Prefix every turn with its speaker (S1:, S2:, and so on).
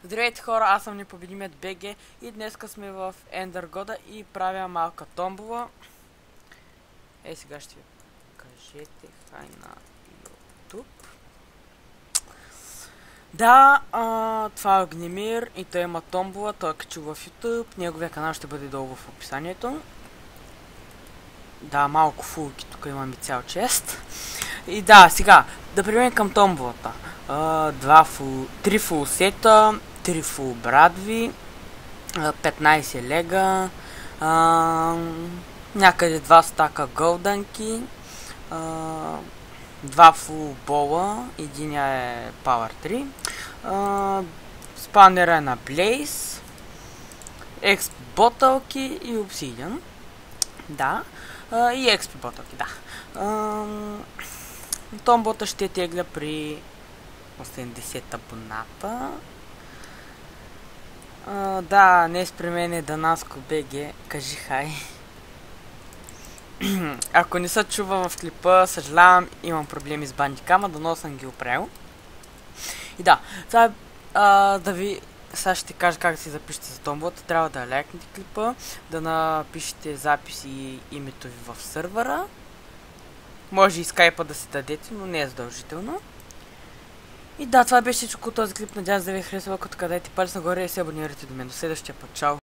S1: Здравейте хора, аз съм непобедимият БГ и днеска сме в Ендъргода и правя малка томбола. Сега ще ви кажете хай на YouTube. Да, това е Огнемир и той има томбола, той е качил в YouTube, неговия канал ще бъде долу в описанието. Да, малко фулки, тук имаме цял чест. И да, сега, да преминем към томболата. 3 фул сета, 3 фул брадви, 15 лега, някъде 2 стака голданки, 2 фул бола, един е Power 3, спанера е на Блейз, XP ботълки и обсидиан. Да, и XP ботълки, да. Томболата ще тегля при 80 абоната. Да, днес при мен е Данаско БГ. Кажи хай. Ако не се чува в клипа, съжалявам, имам проблеми с бандикама, дано съм ги оправил. И да, сега сега ще кажа как да си запишете за томболата. Трябва да лайкнете клипа, да напишете запис и името ви в сървъра. Може и скайпа да си дадете, но не е задължително. И да, това беше всичко от този клип. Надявам се да ви е харесало, като дайте палец нагоре и се абонирайте до мен. До следващия път. Чао!